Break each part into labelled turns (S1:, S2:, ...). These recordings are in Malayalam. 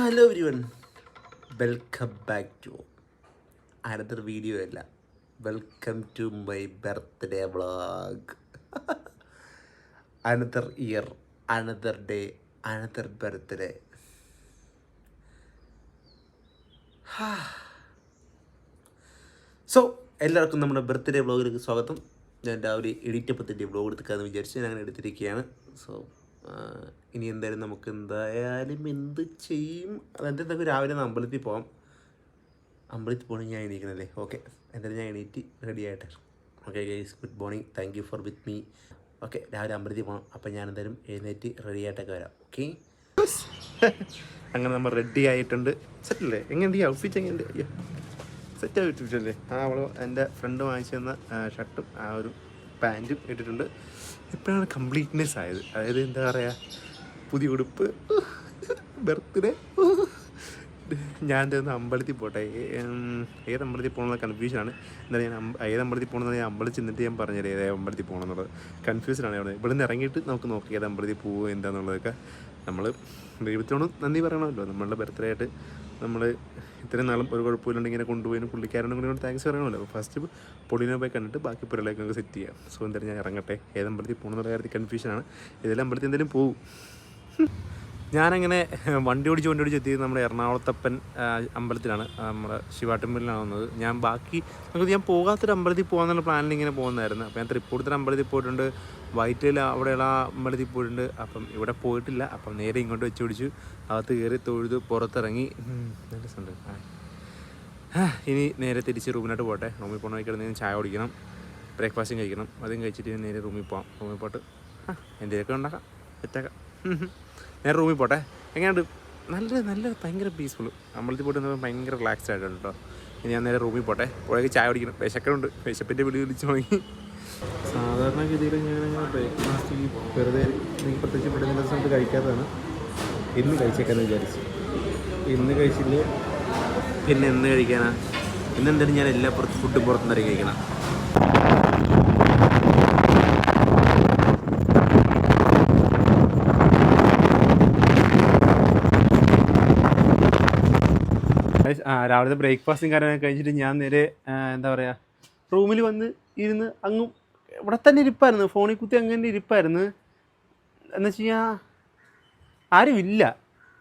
S1: Hello everyone, welcome back to another video. അല്ല, welcome to my birthday vlog. Another year, another day, another birthday. So എല്ലാവർക്കും നമ്മുടെ ബർത്ത്ഡേ വ്ളോഗിലേക്ക് സ്വാഗതം. ഞാൻ രാവിലെ എഡിറ്റപ്പത്തിൻ്റെ വ്ളോഗ് എടുക്കാമെന്ന് വിചാരിച്ച് ഞാൻ അങ്ങനെ എടുത്തിരിക്കുകയാണ്. സോ ഇനി എന്തായാലും നമുക്ക് എന്തായാലും എന്ത് ചെയ്യും, അതെന്തായാലും രാവിലെ ഒന്ന് അമ്പലത്തിൽ പോകാം. അമ്പലത്തിൽ പോകണമെങ്കിൽ ഞാൻ എണീക്കണല്ലേ? ഓക്കെ, എന്തായാലും ഞാൻ എണീറ്റ് റെഡി ആയിട്ട്. Okay guys, good morning, thank you four with me. Okay, രാവിലെ അമ്പലത്തിൽ പോകണം. അപ്പം ഞാൻ എന്തായാലും എഴുന്നേറ്റ് റെഡി ആയിട്ടൊക്കെ വരാം. ഓക്കെ, അങ്ങനെ നമ്മൾ റെഡി ആയിട്ടുണ്ട്. സെറ്റല്ലേ? എങ്ങനെയുണ്ട് ഈ ഔട്ട്ഫിറ്റ്? എങ്ങനെയുണ്ട്? അയ്യോ, സെറ്റ് ആയിട്ടില്ലേ? അവൾ എൻ്റെ ഫ്രണ്ട് വാങ്ങിച്ചു തന്ന ഷർട്ടും ആ ഒരു പാൻറ്റും ഇട്ടിട്ടുണ്ട്. ഇപ്പോഴാണ് കംപ്ലീറ്റ്നെസ് ആയത്. അതായത് എന്താ പറയുക, പുതിയ ഉടുപ്പ്, ബർത്ത്ഡേ. ഞാൻ എന്താ അമ്പലത്തിൽ പോട്ടെ. ഏത് അമ്പലത്തിൽ പോകണമെന്നുള്ള കൺഫ്യൂഷനാണ്. എന്തായാലും ഞാൻ ഏത് അമ്പലത്തിൽ പോകണമെന്ന് ഞാൻ അമ്പലത്തിൽ ചെന്നിട്ട് ഞാൻ പറഞ്ഞില്ലേ ഏത് അമ്പലത്തിൽ പോകണമെന്നുള്ളത്. കൺഫ്യൂഷനാണ് അവിടെ. ഇവിടെ നിന്ന് ഇറങ്ങിയിട്ട് നമുക്ക് നോക്കി ഏത് അമ്പലത്തിൽ പോകുമോ എന്താണെന്നുള്ളതൊക്കെ. നമ്മൾ ദൈവത്തിനോട് നന്ദി പറയണമല്ലോ, നമ്മളുടെ ബർത്ത്ഡേ ആയിട്ട് നമ്മൾ ഇത്രയും നാളും ഒരു കുഴപ്പമില്ലാണ്ട് ഇങ്ങനെ കൊണ്ടുപോയി പുള്ളിക്കാരനും കൂടി താങ്ക്സ് പറയണമല്ലോ. അപ്പോൾ ഫസ്റ്റ് പൊളിനെ പോയി കണ്ടിട്ട് ബാക്കി പുരയിലേക്ക് നമുക്ക് സെറ്റ് ചെയ്യാം. സോ എന്തായാലും ഞാൻ ഇറങ്ങട്ടെ. ഏതമ്പലത്തിൽ പോകണമെന്നുള്ള കാര്യത്തിൽ കൺഫ്യൂഷനാണ്. ഏതെല്ലാം അമ്പലത്തിൽ എന്തെങ്കിലും പോകും. ഞാനങ്ങനെ വണ്ടി ഓടിച്ച് എത്തിയത് നമ്മുടെ എറണാകുളത്തപ്പൻ അമ്പലത്തിലാണ്, നമ്മുടെ ശിവാട്ടുമ്പലിലാണ് വന്നത്. ഞാൻ ഞാൻ പോകാത്തൊരു അമ്പലത്തിൽ പോകാന്നുള്ള പ്ലാനിൽ ഇങ്ങനെ പോകുന്നതായിരുന്നു. അപ്പോൾ ഞാൻ തൃപ്പൂണിത്തുറ അമ്പലത്തിൽ പോയിട്ടുണ്ട്, വൈറ്റിൽ അവിടെയുള്ള അമ്പലത്തിൽ പോയിട്ടുണ്ട്. അപ്പം ഇവിടെ പോയിട്ടില്ല. അപ്പം നേരെ ഇങ്ങോട്ട് വെച്ച് പിടിച്ചു, അകത്ത് കയറി തൊഴുത് പുറത്തിറങ്ങി. നല്ല രസമുണ്ട്. ഇനി നേരെ തിരിച്ച് റൂമിലോട്ട് പോട്ടെ. റൂമിൽ പോകണ വഴിക്കിടന്ന് ചായ കുടിക്കണം, ബ്രേക്ക്ഫാസ്റ്റും കഴിക്കണം. അതും കഴിച്ചിട്ട് നേരെ റൂമിൽ പോകാം. റൂമിൽ പോയിട്ട് എന്തെങ്കിലുമൊക്കെ ഉണ്ടാക്കാം, സെറ്റാക്കാം. നേരെ റൂമിൽ പോട്ടെ. എങ്ങനെയുണ്ട്? നല്ല ഭയങ്കര പീസ്ഫുൾ. അമ്പലത്തിൽ പോയിട്ട് വന്നപ്പോൾ ഭയങ്കര റിലാക്സ്ഡ് ആയിട്ടുണ്ട് കേട്ടോ. ഇനി ഞാൻ നേരെ റൂമിൽ പോട്ടെ. പുഴയ്ക്ക് ചായ കുടിക്കണം. വിശക്കുണ്ട്. വിശപ്പിൻ്റെ വിളിച്ച് തുടങ്ങി. സാധാരണഗതിയിൽ ഞാനങ്ങനെ ബ്രേക്ക്ഫാസ്റ്റ് വെറുതെ പ്രത്യേകിച്ച് പെടുന്ന സ്ഥലത്ത് കഴിക്കാത്തതാണ്. ഇന്ന് കഴിച്ചേക്കാന്ന് വിചാരിച്ചു. ഇന്ന് കഴിച്ചില്ലേ പിന്നെ എന്ന് കഴിക്കാനാ? ഇന്നെന്തായാലും ഞാൻ എല്ലാ ഫുഡും പുറത്തുനിന്ന് കഴിക്കണം. രാവിലത്തെ ബ്രേക്ക്ഫാസ്റ്റും കാര്യങ്ങളൊക്കെ കഴിച്ചിട്ട് ഞാൻ നേരെ എന്താ പറയുക, റൂമിൽ വന്ന് ഇരുന്ന് അങ്ങും ഇവിടെ തന്നെ ഇരിപ്പായിരുന്നു. ഫോണിൽ കുത്തി അങ്ങനെ ഇരിപ്പായിരുന്നു. എന്ന് വെച്ച് കഴിഞ്ഞാൽ ആരുമില്ല,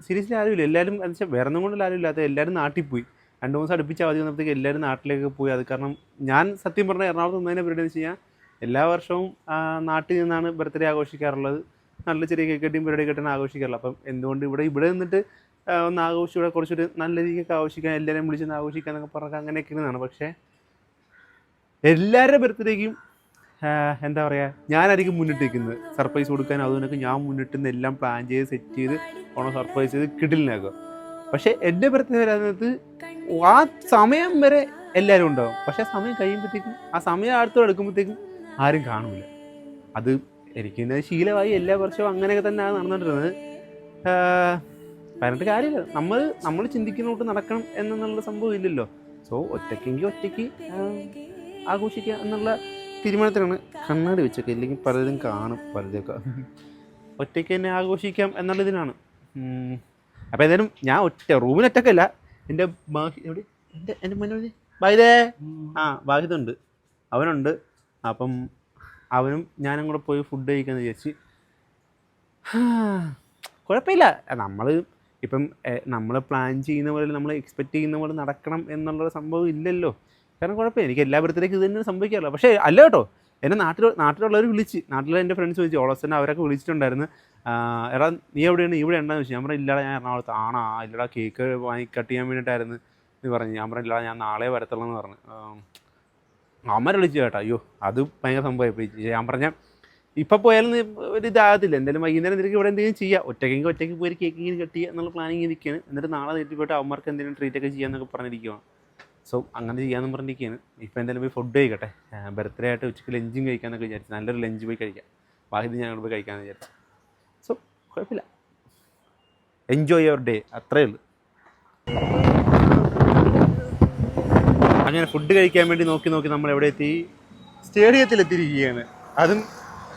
S1: സീരിയസ്ലി ആരുമില്ല. എല്ലാവരും എന്ന് വെച്ചാൽ വേറെ ഒന്നും കൊണ്ടല്ല ആരും ഇല്ലാത്ത, എല്ലാവരും നാട്ടിൽ പോയി. 2 ദിവസം അടുപ്പിച്ച് അവധി വന്നപ്പോഴത്തേക്ക് എല്ലാവരും നാട്ടിലേക്ക് പോയി. അത് കാരണം ഞാൻ സത്യം പറഞ്ഞാൽ എറണാകുളത്ത് നിന്നതിനെ പരിപാടി എന്ന് വെച്ച് കഴിഞ്ഞാൽ എല്ലാ വർഷവും നാട്ടിൽ നിന്നാണ് ബർത്ത്ഡേ ആഘോഷിക്കാറുള്ളത്. നല്ല ചെറിയ കേക്ക് കട്ടിയും പരിപാടി കെട്ടാണ് ആഘോഷിക്കാറുള്ളത്. അപ്പം എന്തുകൊണ്ട് ഇവിടെ നിന്നിട്ട് ഒന്ന് ആഘോഷിച്ച് ഇവിടെ കുറച്ചൊരു നല്ല രീതിക്കൊക്കെ ആഘോഷിക്കാൻ, എല്ലാവരെയും വിളിച്ചൊന്ന് ആഘോഷിക്കാൻ എന്നൊക്കെ പറഞ്ഞാൽ അങ്ങനെയൊക്കെ ഇരുന്നതാണ്. പക്ഷേ എല്ലാവരുടെ ബർത്ത്ഡേക്കും എന്താ പറയുക, ഞാനായിരിക്കും മുന്നിട്ട് നിൽക്കുന്നത്. സർപ്രൈസ് കൊടുക്കാൻ അതുകൊണ്ടൊക്കെ ഞാൻ മുന്നിട്ട് നിന്ന് എല്ലാം പ്ലാൻ ചെയ്ത് സെറ്റ് ചെയ്ത് ഓണം സർപ്രൈസ് ചെയ്ത് കിടിലിനാക്കുക. പക്ഷേ എൻ്റെ ബർത്ത്ഡേ വരുന്നത് ആ സമയം വരെ എല്ലാവരും ഉണ്ടാവും. പക്ഷേ സമയം കഴിയുമ്പോഴത്തേക്കും, ആ സമയം അടുത്തോടെ എടുക്കുമ്പോഴത്തേക്കും ആരും കാണില്ല. അത് എനിക്ക് ശീലമായി. എല്ലാ വർഷവും അങ്ങനെയൊക്കെ തന്നെയാണ് നടന്നുകൊണ്ടിരുന്നത്. പറഞ്ഞിട്ട് കാര്യമില്ല. നമ്മൾ ചിന്തിക്കുന്നോട്ട് നടക്കണം എന്നുള്ള സംഭവം ഇല്ലല്ലോ. സോ ഒറ്റയ്ക്കെങ്കിൽ ഒറ്റയ്ക്ക് ആഘോഷിക്കുക എന്നുള്ള തീരുമാനത്തിലാണ്. കണ്ണാടി വെച്ചൊക്കെ, ഇല്ലെങ്കിൽ പലരും കാണും, പലതൊക്കെ ഒറ്റയ്ക്ക് തന്നെ ആഘോഷിക്കാം എന്നുള്ളതിനാണ്. അപ്പോൾ ഏതായാലും ഞാൻ റൂമിലൊറ്റക്കല്ല, എൻ്റെ എവിടെ എൻ്റെ മുന്നേ ബാഹിതേ ബാഹിതുണ്ട്, അവനുണ്ട്. അപ്പം അവനും ഞാനും കൂടെ പോയി ഫുഡ് കഴിക്കാമെന്ന് വിചാരിച്ച്. കുഴപ്പമില്ല. നമ്മൾ പ്ലാൻ ചെയ്യുന്ന പോലെ, നമ്മൾ എക്സ്പെക്റ്റ് ചെയ്യുന്ന പോലെ നടക്കണം എന്നുള്ളൊരു സംഭവം ഇല്ലല്ലോ. കാരണം കുഴപ്പമില്ല, എനിക്ക് എല്ലാ ബർത്ത്ഡേക്കും ഇത് തന്നെ സംഭവിക്കാറില്ല. പക്ഷേ അല്ല കേട്ടോ, എന്നെ നാട്ടിലുള്ളവർ നാട്ടിലെ എൻ്റെ ഫ്രണ്ട്സ് ചോദിച്ചു, ഓളോസന്നെ അവരൊക്കെ വിളിച്ചിട്ടുണ്ടായിരുന്നു. എടാ നീ എവിടെയാണ്, ഇവിടെ ഉണ്ടെന്ന് ചോദിച്ചു. ഞാൻ പറഞ്ഞു ഇല്ലടാ, ഞാൻ എറണാകുളത്ത്. ആണോ? ഇല്ലടാ, കേക്ക് കട്ട് ചെയ്യാൻ വേണ്ടിയിട്ടായിരുന്നു എന്ന് പറഞ്ഞു. ഞാൻ പറഞ്ഞു ഇല്ലടാ, ഞാൻ നാളെ വരത്തുള്ളൂ എന്ന് പറഞ്ഞു. അമ്മ വിളിച്ചു കേട്ടോ. അയ്യോ, അത് ഭയങ്കര സംഭവമായി. ഞാൻ പറഞ്ഞാൽ ഇപ്പം പോയാലും ഒരു ഇതാകത്തില്ല. എന്തായാലും വൈകുന്നേരം നിനക്ക് ഇവിടെ എന്തെങ്കിലും ചെയ്യാം, ഒറ്റയ്ക്ക് പോയി കേക്ക് കട്ട് ചെയ്യുക എന്നുള്ള പ്ലാനിങ് ഇരിക്കുകയാണ്. എന്നിട്ട് നാളെ നേരിട്ട് പോയിട്ട് അവന്മാർക്ക് എന്തെങ്കിലും ട്രീറ്റൊക്കെ ചെയ്യാമെന്നൊക്കെ പറഞ്ഞിരിക്കുകയാണ്. സോ അങ്ങനെ ചെയ്യാമെന്ന് പറഞ്ഞിരിക്കുകയാണ്. ഇപ്പോൾ എന്തായാലും പോയി ഫുഡ് കഴിക്കട്ടെ. ബർത്ത്ഡേ ആയിട്ട് ഉച്ചയ്ക്ക് ലഞ്ചും കഴിക്കാമെന്നൊക്കെ വിചാരിച്ചു. നല്ലൊരു ലഞ്ച് പോയി കഴിക്കാം. ബാക്കി ഞാൻ പോയി കഴിക്കാമെന്ന് വിചാരിച്ചു. സോ കുഴപ്പമില്ല, എൻജോയ് യുവർ ഡേ, അത്രയേ ഉള്ളൂ. അങ്ങനെ ഫുഡ് കഴിക്കാൻ വേണ്ടി നോക്കി നമ്മൾ എവിടെ എത്തി? സ്റ്റേഡിയത്തിലെത്തിയിരിക്കുകയാണ്. അതും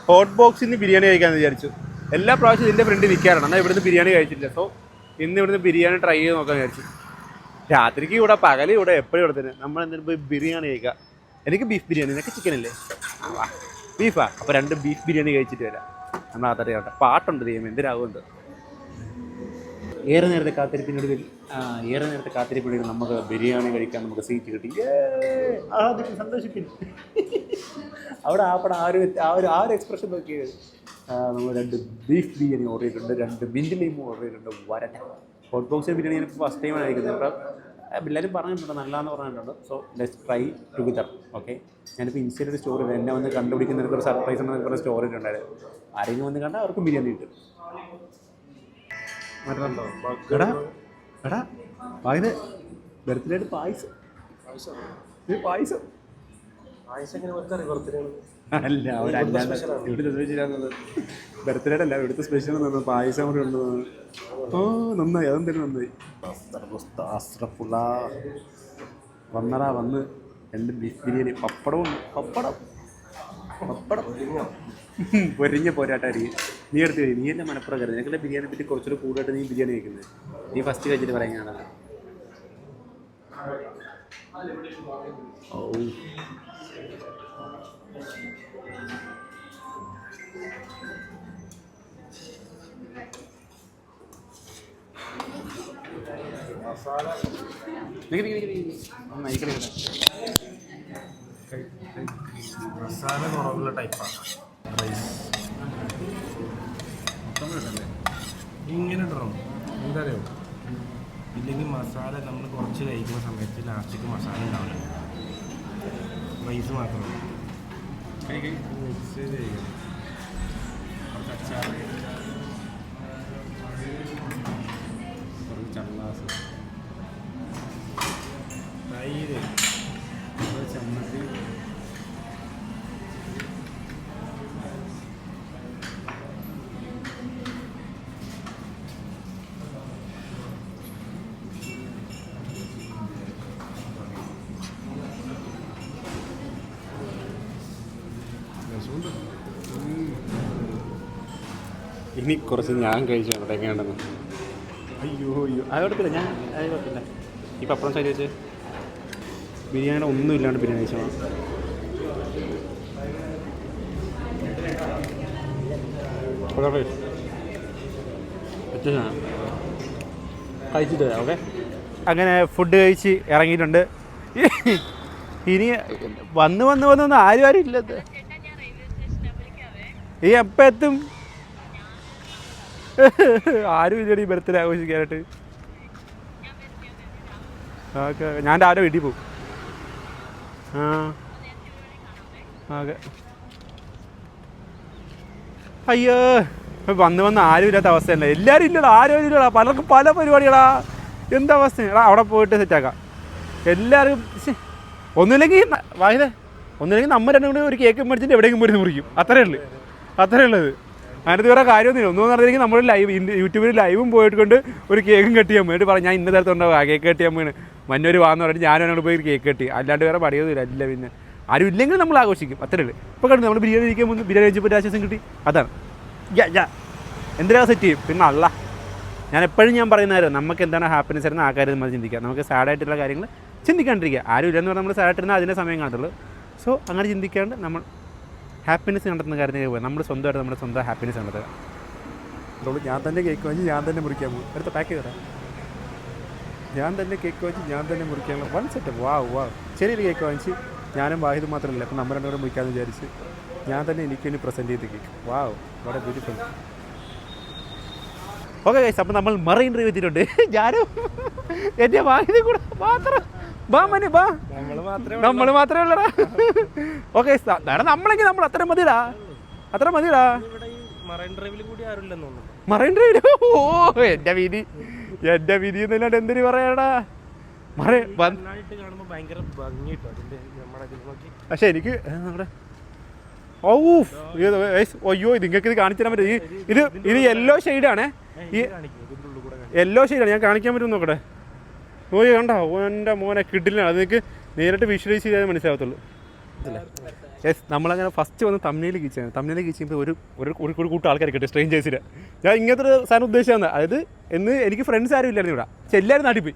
S1: ഹോട്ട് ബോക്സിൽ നിന്ന് ബിരിയാണി കഴിക്കാമെന്ന് വിചാരിച്ചു. എല്ലാ പ്രാവശ്യവും ഇതിൻ്റെ ഫ്രണ്ട് നിൽക്കാറാണ്. എന്നാൽ ഇവിടുന്ന് ബിരിയാണി കഴിച്ചിട്ടില്ല. സോ ഇന്ന് ഇവിടുന്ന് ബിരിയാണി ട്രൈ ചെയ്ത് നോക്കാൻ വിചാരിച്ചു. രാത്രിക്ക് ഇവിടെ പകല് ഇവിടെ എപ്പോഴും ഇവിടെ തന്നെ. നമ്മൾ എന്തെങ്കിലും പോയി ബിരിയാണി കഴിക്കാം. എനിക്ക് ബീഫ് ബിരിയാണി, നിനക്ക് ചിക്കൻ അല്ലേ? ബീഫാ? അപ്പോൾ 2 ബീഫ് ബിരിയാണി കഴിച്ചിട്ട് വരാം. നമ്മൾ അതറിയാട്ടെ. പാട്ടുണ്ട് ദൈവം എന്തിനാകുന്നുണ്ട്. ഏറെ നേരത്തെ കാത്തിരിപ്പിനൊടുവിൽ നമുക്ക് ബിരിയാണി കഴിക്കാൻ നമുക്ക് സീറ്റ് കിട്ടി. ആദ്യം സന്തോഷിക്കുന്നു. അവിടെ ആ ഒരു എക്സ്പ്രഷൻ നോക്കിയത്. നമ്മൾ 2 ബീഫ് ബിരിയാണി ഓർഡർ ചെയ്തിട്ടുണ്ട്, 2 മിൻറ്റ് ലൈം ഓർഡർ ചെയ്തിട്ടുണ്ട്. വരട്ടെ. ഹോട്ട് ബോക്സ് ബിരിയാണി എനിക്ക് ഫസ്റ്റ് ടൈമാണ് കഴിക്കുന്നത്. അപ്പോൾ എല്ലാവരും പറഞ്ഞിട്ടുണ്ട് നല്ലതെന്ന് പറഞ്ഞിട്ടുണ്ട്. So let's try together. Okay. ഞാനിപ്പോൾ ഇൻസ്റ്റയിൽ ഒരു സ്റ്റോറി എന്നെ വന്ന് കണ്ടുപിടിക്കുന്നവർക്ക് ഒരു സർപ്രൈസ് ഉണ്ടെന്ന് പറഞ്ഞ സ്റ്റോറി ഉണ്ടായത്. ആരെങ്കിലും വന്ന് കണ്ടാൽ അവർക്ക് ബിരിയാണി കിട്ടും. എടാ വായത് ബർത്ത്ഡേ ആയിട്ട് പായസം അല്ല അവരല്ലാണ്ട് ഇവിടുത്തെ സ്പെഷ്യലാണത്. ബർത്ത്ഡേ അല്ല ഇവിടുത്തെ സ്പെഷ്യൽ നിന്ന് പായസം കൂടി ഉണ്ട്. നന്നായി, അതെന്തായാലും നന്നായി. വന്നടാ വന്ന് 2 ബീഫ് ബിരിയാണി, പപ്പടം പൊരിഞ്ഞ പോരാട്ടായിരിക്കും. നീ എടുത്ത് കഴിയും. നീ എൻ്റെ മലപ്പുറം കയറി. നിനക്കുള്ള ബിരിയാണിയെ പറ്റി കുറച്ചുകൂടെ കൂടുതലായിട്ട് നീ ബിരിയാണി കഴിക്കുന്നത്. നീ ഫസ്റ്റ് കഴിച്ചിട്ട് പറയുകയാണല്ലോ. ഓ
S2: മസാല കുറവുള്ള ടൈപ്പാണ് റൈസ്. ഇങ്ങനെ ഇടണം. എന്താ അറിയോ? ഇല്ലെങ്കിൽ മസാല നമ്മൾ കുറച്ച് കഴിക്കുന്ന സമയത്ത് ലാസ്റ്റിക്ക് മസാല ഉണ്ടാവില്ല. റൈസ് മാത്രമേ മിക്സ് ചെയ്യണം. കുറച്ച് അച്ചാർ, കുറച്ച് ചള്ളാസ്, തൈര്, ചമ്മന്തി,
S1: ഇനി കുറച്ച് ഞാൻ കഴിച്ചു അവിടെ എങ്ങനെയുണ്ടെന്ന്. അയ്യോ അത് കുഴപ്പമില്ല. അത് കുഴപ്പമില്ല. ഈ പപ്പടം സൈഡ് വെച്ച് ബിരിയാണിയുടെ ഒന്നും ഇല്ലാണ്ട് ബിരിയാണി കഴിച്ചാൽ കഴിച്ചിട്ട് ഓക്കെ. അങ്ങനെ ഫുഡ് കഴിച്ച് ഇറങ്ങിയിട്ടുണ്ട്. ഇനി വന്ന് ആരും ഇല്ലത്. ഈ എപ്പോൾ എത്തും? ആരും ഇല്ലടി ബർത്ത്ഡേ ആഘോഷിക്കാനായിട്ട്. ഓക്കെ, ഞാൻ രാവിലെ വീട്ടിൽ പോകും. ഓക്കെ. അയ്യോ വന്ന് ആരും ഇല്ലാത്ത അവസ്ഥയല്ല. എല്ലാവരും ഇല്ലടാ, ആരും ഇല്ലടാ. പലർക്കും പല പരിപാടികളാ. എന്താ അവസ്ഥ? എടാ അവിടെ പോയിട്ട് സെറ്റാക്കാം എല്ലാവരും. ഒന്നുമില്ലെങ്കിൽ നമ്മൾ 2 കൂടി ഒരു കേക്ക് മേടിച്ചിട്ട് എവിടെയെങ്കിലും പോയി മുറിക്കും. അത്രേ ഉള്ളത്. അതിനകത്ത് വേറെ കാര്യമൊന്നുമില്ല. ഒന്നും പറഞ്ഞില്ലെങ്കിൽ നമ്മൾ യൂട്യൂബിൽ ലൈവും പോയിട്ട് കൊണ്ട് ഒരു കേക്കും കെട്ടിയാൽ വേണ്ടി പറഞ്ഞു. ഞാൻ ഇന്ന തരത്തുണ്ടാവും ആ കേക്ക് കെട്ടിയാൽ വീണ് മഞ്ഞൊരു വാന്ന് പറഞ്ഞിട്ട് ഞാനും എന്നോട് പോയി ഒരു കേക്ക് കെട്ടി. അല്ലാണ്ട് വേറെ പണിയൊന്നുമില്ല. അല്ല പിന്നെ ആരും ഇല്ലെങ്കിൽ നമ്മൾ ആഘോഷിക്കും. അത്രേ ഉള്ളൂ. ഇപ്പോൾ കണ്ടു നമ്മൾ ബിരിയാണി കഴിക്കാൻ പോകുന്നു. ബിരിയാണി കഴിച്ചപ്പോൾ ഒരു ആശ്വാസം കിട്ടി. അതാണ് എന്തിനാ സെറ്റ് ചെയ്യും. പിന്നെ അല്ല ഞാൻ എപ്പോഴും പറയുന്നതായിരുന്നു നമുക്ക് എന്താണ് ഹാപ്പിനെസ് ആയിരുന്നു ആ കാര്യം നമ്മൾ ചിന്തിക്കുക. നമുക്ക് സാഡായിട്ടുള്ള കാര്യങ്ങൾ ചിന്തിക്കാണ്ടിരിക്കുക. ആരും ഇല്ലെന്ന് പറഞ്ഞാൽ നമ്മൾ സാഡായിട്ടിരുന്നാൽ അതിൻ്റെ സമയം കാണത്തുള്ളൂ. സോ അങ്ങനെ ചിന്തിക്കാണ്ട് നമ്മൾ ഹാപ്പിനെസ് കണ്ടെത്തുന്ന കാര്യത്തിലേക്ക് പോയി നമ്മൾ സ്വന്തമായിട്ട് നമ്മുടെ സ്വന്തം ഹാപ്പിനെസ് കണ്ടെത്തുക. അതുകൊണ്ട് ഞാൻ തന്നെ കേക്ക് വാങ്ങി ഞാൻ തന്നെ മുറിക്കാൻ പോകും. അടുത്ത പാക്ക് ചെയ്തരാം. ഞാൻ തന്നെ കേക്ക് വാങ്ങിച്ച് ഞാൻ തന്നെ മുറിക്കാനുള്ള 1 സെറ്റ്. വാവ് ചെറിയൊരു കേക്ക് വാങ്ങിച്ച് ഞാനും വാഹിദ് മാത്രമല്ല, അപ്പം നമ്മൾ 2 പേരും മുറിക്കാമെന്ന് വിചാരിച്ച് ഞാൻ തന്നെ എനിക്ക് വേണ്ടി പ്രസൻറ്റ് ചെയ്ത് കേക്ക്. വാവ് വളരെ ബ്യൂട്ടിഫുൾ. ഓക്കെ ഗൈസ്, അപ്പം നമ്മൾ മറൈൻ ഡ്രൈവ് എത്തിയിട്ടുണ്ട്. ഞാനും എൻ്റെ വാഹിദും കൂടെ മാത്രം. നമ്മൾ മാത്രമേ ഉള്ളടാ. ഓക്കെ നമ്മളെങ്കിൽ നമ്മൾ അത്ര മതിടാ. മറൈൻ ഡ്രൈവില് ഓ എൻ്റെ വിധി എന്നല്ലാണ്ട് എന്തിനു പറയാടാ. പക്ഷെ എനിക്ക് നമ്മുടെ അയ്യോ നിങ്ങൾക്ക് ഇത് കാണിച്ചു തരാൻ പറ്റും. ഇത് യെല്ലോ ഷെയ്ഡാണേ. യെല്ലോ ഷെയ്ഡാണ്. ഞാൻ കാണിക്കാൻ പറ്റും നോക്കട്ടെ. കണ്ടോ എൻ്റെ മോനെ കിട്ടില്ലാണ്. അത് നിങ്ങൾക്ക് നേരിട്ട് വിഷ്വലൈസ് ചെയ്താൽ മനസ്സിലാകത്തുള്ളൂ. യെസ്, നമ്മളങ്ങനെ ഫസ്റ്റ് വന്ന് തമിഴിൽ കീച്ചാണ്. തമിഴിൽ കീച്ചുമ്പോൾ ഒരു കൂട്ടം ആൾക്കാർ കിട്ടും, സ്ട്രേഞ്ചേഴ്സിന്. ഞാൻ ഇങ്ങനത്തെ ഒരു സാധനം ഉദ്ദേശിച്ചാണ്. അതായത് എന്ന് എനിക്ക് ഫ്രണ്ട്സ് ആരും ഇല്ലായിരുന്നു ഇവിടെ. പക്ഷെ എല്ലാവരും നാട്ടിൽ പോയി.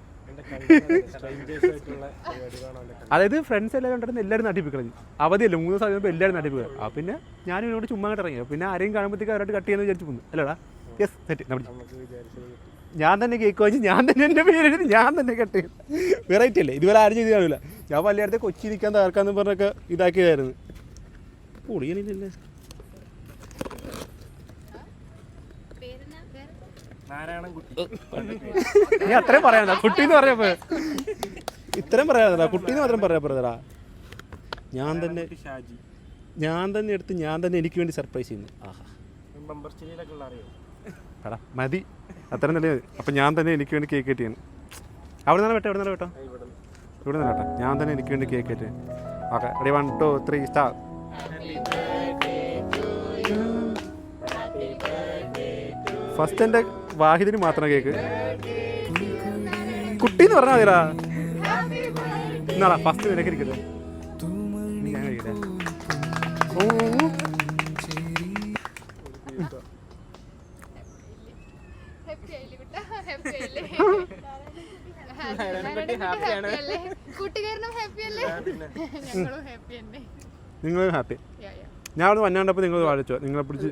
S1: അതായത് ഫ്രണ്ട്സ് എല്ലാവരും ഉണ്ടായിരുന്നു, എല്ലാവരും നാട്ടിൽ പോയി കളഞ്ഞു. അവധിയല്ല 3 ദിവസം കഴിയുമ്പോൾ എല്ലാവരും നാട്ടിൽ പോയി. ആ പിന്നെ ഞാനും ഇവരോട് ചുമ്മാ അങ്ങോട്ട് ഇറങ്ങിയോ. പിന്നെ ആരെയും കാണുമ്പോഴത്തേക്ക് അവരായിട്ട് കട്ട് ചെയ്യാന്ന് വിചാരിച്ചു പോകുന്നു. അല്ലടാ? Yes, set. ഞാൻ തന്നെ കേക്ക് വാങ്ങിച്ച് ഞാൻ തന്നെ എൻ്റെ പേരെഴുതി ഞാൻ തന്നെ കട്ട് ചെയ്യും. വെറൈറ്റി അല്ലേ? ഇതുവരെ ആരും ചെയ്ത് കാണില്ല. ഞാൻ പലയിടത്ത് കൊച്ചി നിൽക്കാൻ തകർക്കാന്ന് പറഞ്ഞൊക്കെ ഇതാക്കിയതായിരുന്നു. പൊളിയണില്ലല്ലേ? നീ അത്രയും പറയാനാ കുട്ടീന്ന് പറഞ്ഞപ്പോ? ഇത്രയും പറയാനാ കുട്ടീന്ന് മാത്രം പറയാ പറഞ്ഞതാ. ഞാൻ തന്നെ എടുത്ത് ഞാൻ തന്നെ എനിക്ക് വേണ്ടി സർപ്രൈസ് ചെയ്യുന്നു. എടാ മതി, അത്രയും നല്ല മതി. അപ്പം ഞാൻ തന്നെ എനിക്ക് വേണ്ടി കേക്ക് കട്ട് ചെയ്യണം. അവിടെ നിന്നാണ് വെട്ടോ? ഇവിടെ നിന്ന് വെട്ടോ? ഇവിടെ നിന്ന് വെട്ടോ? ഞാൻ തന്നെ എനിക്ക് വേണ്ടി കേക്ക് കട്ട് ചെയ്യണം. Okay, ready 1 2 3 start. ഫസ്റ്റ് എൻ്റെ വാഹിദിന് മാത്രം കേക്ക്. കുട്ടീന്ന് പറഞ്ഞാൽ മതിടാ. എന്നാടാ ഫസ്റ്റ് നിനക്ക് ഇരിക്കട്ടെ. ഞാൻ കഴിക്കട്ടെ. നിങ്ങളും ഹാപ്പി. ഞാൻ അവിടെ വന്നാണ്ടപ്പോൾ നിങ്ങൾ വാഴിച്ചോ? നിങ്ങളെ പിടിച്ച്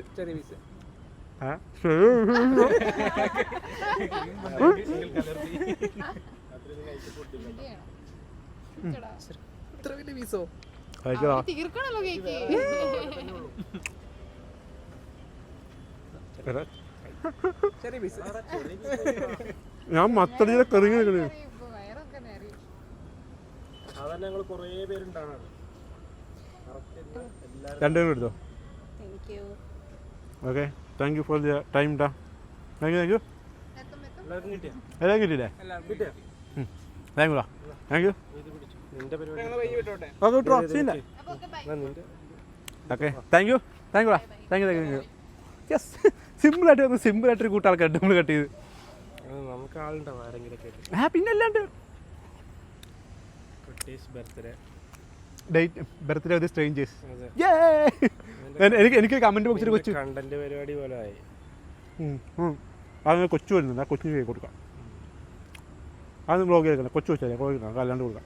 S1: ഞാൻ മത്തടിയുടെ കറിങ്ങി രണ്ടുപേരും എടുത്തോ. Okay, thank you for the time ടാ. Thank you. എല്ലാം കിട്ടിയില്ലേ? Thank you. Thank you. Okay, thank you. Thank you. Thank you. Thank you. Yes, സിമ്പിളായിട്ട് വന്ന് സിമ്പിളായിട്ടൊരു കൂട്ടാൾക്കാർ നമ്മൾ കട്ട് ചെയ്ത്. പിന്നെ അല്ലാണ്ട് ബർത്ത്ഡേ വിത്ത് സ്ട്രേഞ്ചേഴ്സ്. എനിക്ക് കമന്റ് ബോക്സിൽ കൊച്ചു
S2: കണ്ടന്റ് പരിപാടി പോലെ ആയി.
S1: അത് കൊച്ചു വരുന്നുണ്ട്. ആ കൊച്ചിന് കേക്ക് കൊടുക്കാം. അതൊന്നും ബ്ലോഗ് എടുക്കണം. കൊച്ചു വെച്ചാൽ അല്ലാണ്ട് കൊടുക്കാം.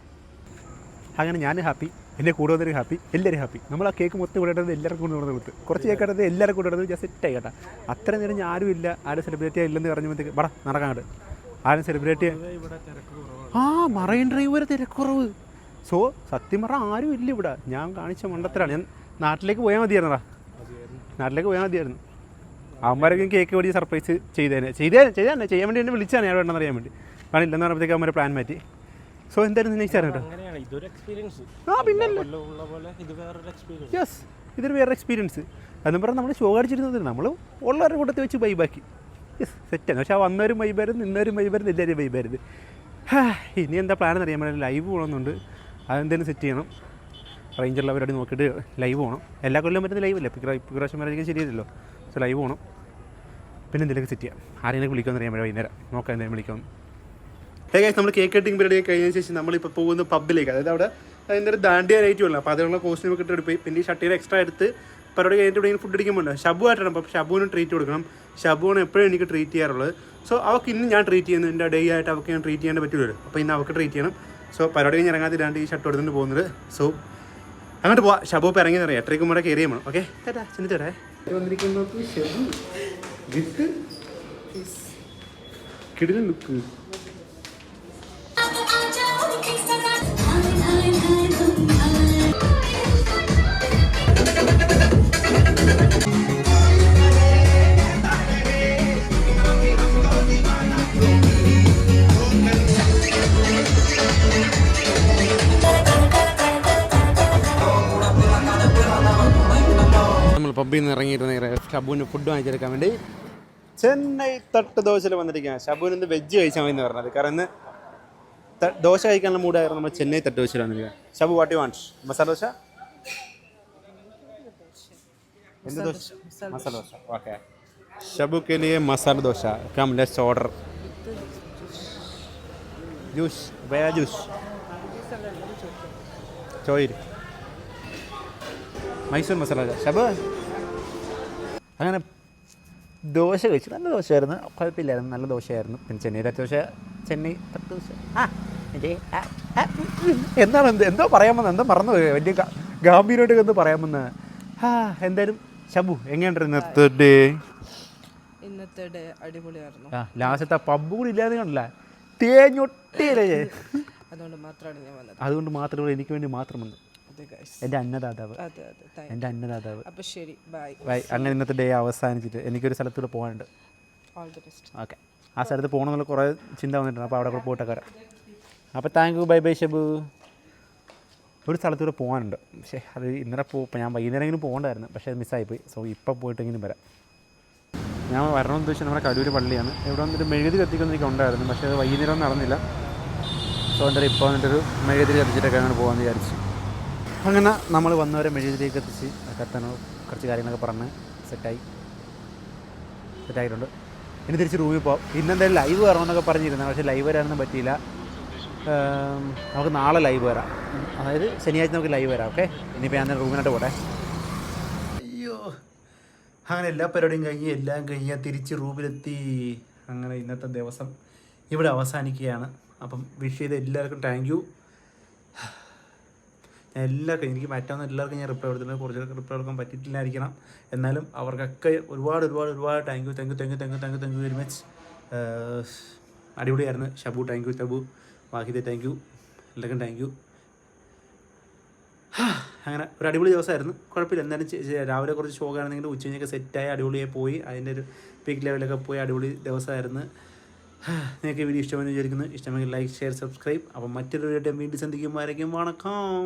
S1: അങ്ങനെ ഞാൻ ഹാപ്പി, എൻ്റെ കൂടെ വന്നൊരു ഹാപ്പി, എല്ലാവരും ഹാപ്പി. നമ്മൾ ആ കേക്ക് മൊത്തം ഇവിടെ ഇടുന്നത് എല്ലാവർക്കും കൊണ്ട് നടന്ന് കൊടുത്ത് കുറച്ച് കേക്ക് ഇടുന്നത് എല്ലാവരും കൂടെ ഇടുന്നത് ജസ്റ്റ് സെറ്റായി കേട്ടോ. അത്ര നേരം ആരും ഇല്ല, ആരും സെലിബ്രേറ്റ് ചെയ്യാനില്ലെന്ന് പറഞ്ഞപ്പോഴത്തേക്ക് ഇവിടെ നടക്കാണ്ട് ആരും സെലിബ്രേറ്റ് ചെയ്യാൻ. മറൈൻ ഡ്രൈവ് വരെ തിരക്കുറവ്. സോ സത്യം പറഞ്ഞാൽ ആരും ഇല്ല ഇവിടെ. ഞാൻ കാണിച്ച മണ്ടത്തിലാണ്. ഞാൻ നാട്ടിലേക്ക് പോയാൽ മതിയായിരുന്നടാ. അവന്മാരൊക്കെ കേക്ക് വേണ്ടി സർപ്രൈസ് ചെയ്യാൻ വേണ്ടി എന്നെ വിളിച്ചാണ് ഞാൻ വേണമെന്ന് അറിയാൻ വേണ്ടി. കാരണം ഇല്ലെന്ന് പറഞ്ഞപ്പോഴത്തേക്ക് അവന്മാരെ പ്ലാൻ മാറ്റി. സോ എന്തായാലും നിശ്ചയം കേട്ടോ. യെസ്, ഇതൊരു വേറെ എക്സ്പീരിയൻസ്. അതെന്ന് പറഞ്ഞാൽ നമ്മൾ ഷോ അടിച്ചിരുന്നത് നമ്മൾ ഉള്ളവരുടെ കൂട്ടത്തിൽ വെച്ച് വൈബാക്കി. യെസ്, സെറ്റാണ്. പക്ഷേ ആ വന്നവരും വൈബായിരുന്നു, നിന്നവരും വൈബായിരുന്നു, എല്ലാവരും വൈബായിരുന്നു. ഇനി എന്താ പ്ലാൻ എന്ന് അറിയാൻ പറ്റില്ല. ലൈവ് പോകണമെന്നുണ്ട്. അതെന്തെങ്കിലും സെറ്റ് ചെയ്യണം. റേഞ്ചുള്ളവരോട് നോക്കിയിട്ട് ലൈവ് പോകണം. എല്ലാ കൊല്ലം പറ്റുന്ന ലൈവ് അല്ലേ? ഇപ്രാവശ്യം വരായിരിക്കും ശരിയല്ലോ. സോ ലൈവ് പോകണം. പിന്നെ എന്തെങ്കിലുമൊക്കെ സെറ്റ് ചെയ്യാം. ആരെങ്കിലും വിളിക്കുമെന്ന് അറിയാൻ പറ്റും. വൈകുന്നേരം നോക്കാം എന്തെങ്കിലും വിളിക്കുമെന്ന്. നമ്മൾ കേക്ക് കട്ടിങ് പരിപാടി കഴിഞ്ഞതിന് ശേഷം നമ്മളിപ്പോൾ പോകുന്ന പബ്ബിലേക്ക്. അതായത് അവിടെ അതിൻ്റെ ഒരു ദാണ്ടിയ റേറ്റ് ഉള്ളൂ. അപ്പോൾ അതിനുള്ള കോസ്റ്റ്യൂം ഒക്കെ ഇട്ട് പോയി. പിന്നെ ഈ ഷട്ടിയിൽ എക്സ്ട്രാ എടുത്ത് പരിപാടി കഴിഞ്ഞിട്ട് ഇവിടെ ഫുഡ് അടിക്കുമ്പോൾ ഷബു ആയിട്ടാണ്. അപ്പോൾ ഷബുവിന് ട്രീറ്റ് കൊടുക്കണം. ഷബുവാണ് എപ്പോഴും എനിക്ക് ട്രീറ്റ് ചെയ്യാറുള്ളത്. സോ അവൾക്ക് ഇന്ന് ഞാൻ ട്രീറ്റ് ചെയ്യുന്നു. എൻ്റെ ഡേ ആയിട്ട് അവൾക്ക് ഞാൻ ട്രീറ്റ് ചെയ്യാൻ പറ്റുമല്ലോ. അപ്പോൾ ഇന്ന് അവൾക്ക് ട്രീറ്റ് ചെയ്യണം. സോ പരിപാടി കഴിഞ്ഞ് ഇറങ്ങാതില്ലാണ്ട് ഈ ഷർട്ട് എടുത്തുകൊണ്ട് പോകുന്നത്. സോ അങ്ങോട്ട് പോവാം. ഷബു ഇപ്പോൾ ഇറങ്ങി അറിയാം. 8:30 മുമ്പ് കയറി വേണം. ഓക്കെ, ചേട്ടാ ചെന്നിട്ടേ വന്നിരിക്കുന്നത് ഷബു വിത്ത് കിടിലൻ ലുക്ക്. നമ്മൾ പബ്ബിൽ നിന്ന് ഇറങ്ങിയിട്ട് നേരെ ഷബുവിന് ഫുഡ് വാങ്ങിച്ചെടുക്കാൻ വേണ്ടി ചെന്നൈ തട്ട് ദോശയിൽ വന്നിരിക്കുകയാണ്. ഷബുവിന് ഇന്ന് വെജ് കഴിച്ചാൽ മതി എന്ന് പറഞ്ഞത്. കാരണം ഇന്ന് ദോശ കഴിക്കാനുള്ള മൂടായിരുന്നു. നമ്മൾ ചെന്നൈ തട്ട് ദോശയിൽ വന്നിരിക്കുക. Shabu, what you want? Masala dosa? എന്ത് ദോശ? മസാല ദോശ. ഓക്കെ, ഷബു के लिए masala dosa. Come let's order. Juice, भैया जूस. ചോയിര് മൈസൂർ മസാല ദോശ. ഷബു അങ്ങനെ
S3: ദോശ കഴിച്ചു. നല്ല ദോശയായിരുന്നു, കുഴപ്പമില്ലായിരുന്നു, നല്ല ദോശയായിരുന്നു. പിന്നെ ചെന്നൈയിലെ ദോശ, ചെന്നൈ തട്ട് ദോശ. എന്താണ് എന്തോ പറയാൻ വന്നത്, എന്തോ മറന്നു പോയി. വലിയ ഗാംഭീര്യമായിട്ട് എന്തോ പറയാൻ വന്നത്. എന്തായാലും ഷബു എങ്ങനെയുണ്ടായിരുന്നു
S4: ഇന്നത്തെ ഡേ അടിപൊളിയായിരുന്നു.
S3: ലാസ്റ്റത്തെ പബ്ബ് കൂടി ഇല്ലാതെ കണ്ടില്ല, തേഞ്ഞൊട്ടിയല്ലേ. അതുകൊണ്ട് മാത്രമേ എനിക്ക് വേണ്ടി മാത്രം വന്നു. എൻ്റെ അന്നദാതാവ്, എൻ്റെ അന്നദാതാവ്.
S4: അപ്പോൾ ശരി, ബൈ.
S3: അങ്ങനെ ഇന്നത്തെ ഡേ അവസാനിച്ചിട്ട് എനിക്കൊരു സ്ഥലത്തൂടെ പോകാനുണ്ട്. ഓക്കെ, ആ സ്ഥലത്ത് പോകണമെന്നുള്ള കുറേ ചിന്ത വന്നിട്ടുണ്ട്. അപ്പോൾ അവിടെ കൂടെ പോയിട്ടൊക്കെ വരാം. അപ്പോൾ thank you, bye bye Shabu. ഒരു സ്ഥലത്തൂടെ പോകാനുണ്ട്, പക്ഷേ അത് ഇന്നലെ ഞാൻ വൈകുന്നേരം പോകണ്ടായിരുന്നു, പക്ഷേ അത് മിസ്സായിപ്പോയി. സോ ഇപ്പം പോയിട്ടെങ്കിലും വരാം. ഞാൻ വരണമെന്ന് ഉദ്ദേശിച്ചത് നമ്മുടെ കലൂർ പള്ളിയാണ്. ഇവിടെ വന്നിട്ട് മെഴുകുതിരി കത്തിക്കുന്ന എനിക്ക് ഉണ്ടായിരുന്നു, പക്ഷേ അത് വൈകുന്നേരം നടന്നില്ല. സോ എന്തായാലും ഇപ്പോൾ വന്നിട്ടൊരു മെഴുകുതിരി കത്തിച്ചിട്ടൊക്കെ അങ്ങനെ പോകാമെന്ന് വിചാരിച്ചു. അങ്ങനെ നമ്മൾ വന്നവരെ മെഴുകുതിരിയൊക്കെ കത്തിച്ച് കത്താനോ കുറച്ച് കാര്യങ്ങളൊക്കെ പറഞ്ഞ് സെറ്റായിട്ടുണ്ട്. ഇനി തിരിച്ച് റൂമിൽ പോകാം. ഇന്നെന്തായാലും ലൈവ് വരണമെന്നൊക്കെ പറഞ്ഞിരുന്നു, പക്ഷേ ലൈവ് വരാനൊന്നും പറ്റിയില്ല. നമുക്ക് നാളെ ലൈവ് വരാം, അതായത് ശനിയാഴ്ച നമുക്ക് ലൈവ് വരാം. ഓക്കെ, ഇനിയിപ്പോൾ ഞാൻ റൂമിനായിട്ട് പോട്ടെ.
S1: അയ്യോ, അങ്ങനെ എല്ലാ പരിപാടിയും എല്ലാം കഴിഞ്ഞ് തിരിച്ച് റൂമിലെത്തി. അങ്ങനെ ഇന്നത്തെ ദിവസം ഇവിടെ അവസാനിക്കുകയാണ്. അപ്പം വിഷ് ചെയ്ത എല്ലാവർക്കും താങ്ക് യു. എല്ലാവർക്കും എനിക്ക് പറ്റാവുന്ന എല്ലാവർക്കും ഞാൻ റിപ്ലൈ കൊടുത്തിട്ടുണ്ട്. കുറച്ചൊക്കെ റിപ്ലൈ കൊടുക്കാൻ പറ്റിയിട്ടില്ലായിരിക്കണം, എന്നാലും അവർക്കൊക്കെ ഒരുപാട് താങ്ക് യു വെരി മച്ച്. അടിപൊളിയായിരുന്നു. Shabu thank you, Tabu, Wahida thank you, എല്ലാവർക്കും താങ്ക് യു. അങ്ങനെ ഒരു അടിപൊളി ദിവസമായിരുന്നു. കുഴപ്പമില്ല. എന്തായാലും രാവിലെ കുറച്ച് ഷോക്കാണെന്നെങ്കിൽ ഉച്ച കഴിഞ്ഞൊക്കെ സെറ്റായി അടിപൊളിയായി പോയി. അതിൻ്റെ ഒരു പീക്ക് ലെവലൊക്കെ പോയി അടിപൊളി ദിവസമായിരുന്നു. നിങ്ങൾക്ക് വീഡിയോ ഇഷ്ടമെന്ന് വിചാരിക്കുന്നു. ഇഷ്ടമെങ്കിൽ ലൈക്ക്, ഷെയർ, സബ്സ്ക്രൈബ്. അപ്പം മറ്റൊരു വീഡിയോ വീണ്ടും സന്ധിക്കുമ്പോഴേക്കും വണക്കം.